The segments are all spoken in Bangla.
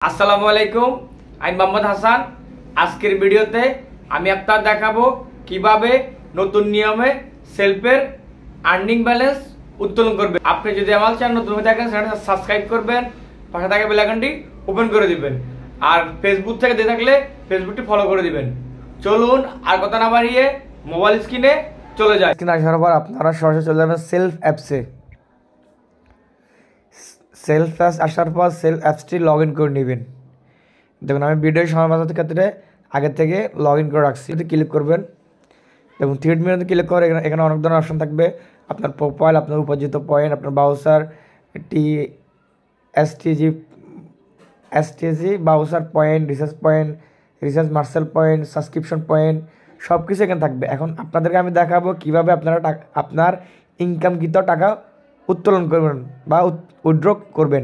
আসসালামু আলাইকুম, আমি মোহাম্মদ হাসান। আজকের ভিডিওতে আমি আপনাদের দেখাবো কিভাবে নতুন নিয়মে সেলফের আর্নিং ব্যালেন্স উত্তোলন করবে। আপনি যদি আমার চ্যানেল নতুন হয়ে থাকেন চ্যানেলটা সাবস্ক্রাইব করবেন, পাশে থাকা বেল আইকনটি ওপেন করে দিবেন, আর ফেসবুক থেকে দেখে থাকলে ফেসবুকটি ফলো করে দিবেন। চলুন আর কথা না বাড়িয়ে মোবাইল স্ক্রিনে চলে যায়। স্ক্রিনে আসার পর আপনারা সরাসরি চলে যাবেন সেলফ অ্যাপসে। সেলফ অ্যাপস আসার পর সেলফ অ্যাপসটি লগ ইন করে নেবেন। দেখুন আমি ভিডিও সময় বাঁচাতে ক্ষেত্রে আগে থেকে লগ ইন করে রাখছি। যদি ক্লিক করবেন, দেখুন থ্রিড মেনুতে ক্লিক করে এখানে অনেক ধরনের অপশন থাকবে। আপনার প্রোফাইল, আপনার উপার্জিত পয়েন্ট, আপনার voucher, STG voucher point, research Marcel point, subscription point, সব কিছু এখানে থাকবে। এখন আপনাদেরকে আমি দেখাবো কীভাবে আপনারা আপনার ইনকামকৃত টাকা উত্তোলন করবেন বা উইথড্র করবেন।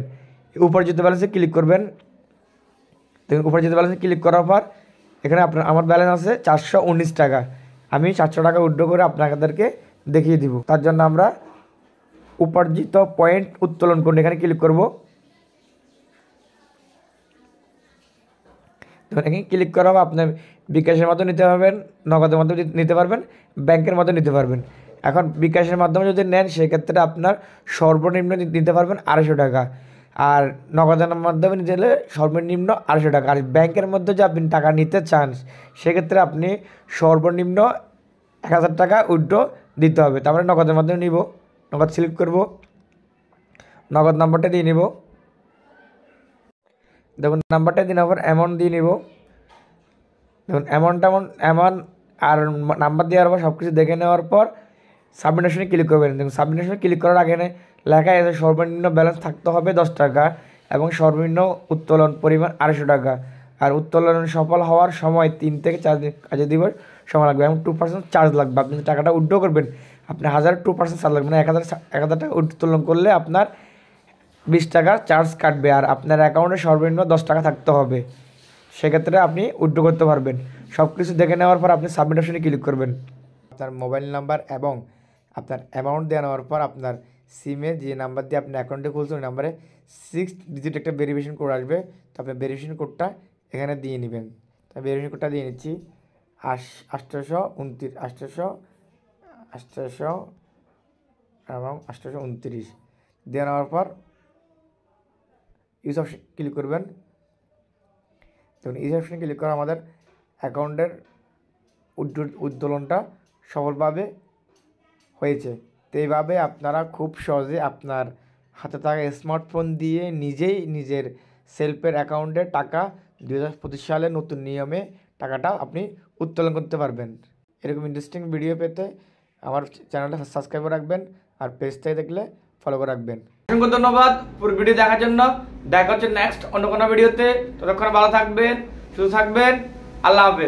উপার্জিত ব্যালেন্সে ক্লিক করবেন। দেখুন উপার্জিত ব্যালেন্সে ক্লিক করার পর এখানে আমার ব্যালেন্স আছে 419 টাকা। আমি 400 টাকা উইথড্র করে আপনাদেরকে দেখিয়ে দিব। তার জন্য আমরা উপার্জিত পয়েন্ট উত্তোলন করুন এখানে ক্লিক করব। দেখুন এখানে ক্লিক করা হবে। আপনি বিকাশের মাধ্যমে নিতে পারবেন, নগদের মাধ্যমে নিতে পারবেন, ব্যাংকের মাধ্যমে নিতে পারবেন। এখন বিকাশের মাধ্যমে যদি নেন সেক্ষেত্রে আপনার সর্বনিম্ন নিতে পারবেন 250 টাকা, আর নগদের মাধ্যমে নিতে হলে সর্বনিম্ন 250 টাকা। আর ব্যাংকের মধ্যে যে আপনি টাকা নিতে চান সেক্ষেত্রে আপনি সর্বনিম্ন 1000 টাকা উইথড্র দিতে হবে। তারপরে নগদের মাধ্যমে নিব, নগদ সিলেক্ট করব, নগদ নাম্বারটা দিয়ে নিব। দেখুন নাম্বারটা দিন আবার অ্যামাউন্ট দিয়ে নিব। দেখুন অ্যামাউন্ট আর নাম্বার দেওয়ার পর সব কিছু দেখে নেওয়ার পর সাবমিশনে ক্লিক করবেন। দেখুন সাবমিশনে ক্লিক করার আগে লেখা আছে সর্বনিম্ন ব্যালেন্স থাকতে হবে 10 টাকা এবং সর্বনিম্ন উত্তোলন পরিমাণ 250 টাকা। আর উত্তোলন সফল হওয়ার সময় 3 থেকে 4 কাজে দিবস সময় লাগবে এবং 2% চার্জ লাগবে। আপনি টাকাটা উইথড্র করবেন, আপনি 2% চার্জ লাগবে, মানে 1000 টাকা উত্তোলন করলে আপনার 20 টাকা চার্জ কাটবে। আর আপনার অ্যাকাউন্টে সর্বনিম্ন 10 টাকা থাকতে হবে, সেক্ষেত্রে আপনি উইথড্র করতে পারবেন। সব কিছু দেখে নেওয়ার পর আপনি সাবমিট অপশনে ক্লিক করবেন। আপনার মোবাইল নাম্বার এবং আপনার অ্যামাউন্ট দিয়ে নেওয়ার পর আপনার সিমে যে নাম্বার দিয়ে আপনি অ্যাকাউন্টে খুলছেন ওই নাম্বারে 6 ডিজিট একটা ভেরিফিকেশন কোড আসবে। তো আপনি ভেরিফিকেশন কোডটা এখানে দিয়ে নেবেন। তো ভেরিফিকেশন কোডটা দিয়ে নিচ্ছি 829 এবং 829 দিয়ে নেওয়ার পর ইউজ অপশন ক্লিক করবেন। দেখুন ইউজ অপশনে ক্লিক করে আমাদের অ্যাকাউন্টের উত্তোলনটা সফলভাবে হয়েছে। তো এইভাবে আপনারা খুব সহজে আপনার হাতে থাকা স্মার্টফোন দিয়ে নিজেই নিজের সেলফের অ্যাকাউন্টে টাকা 2025 সালে নতুন নিয়মে টাকাটা আপনি উত্তোলন করতে পারবেন। এরকম ইন্টারেস্টিং ভিডিও পেতে আমার চ্যানেলটা সাবস্ক্রাইব করে রাখবেন, আর পেজ থেকে দেখলে ফলো করে রাখবেন। অসংখ্য ধন্যবাদ পুরো ভিডিও দেখার জন্য। দেখা হচ্ছে নেক্সট অন্য কোনো ভিডিওতে। ততক্ষণ ভালো থাকবেন, সুস্থ থাকবেন। আল্লাহ হাফেজ।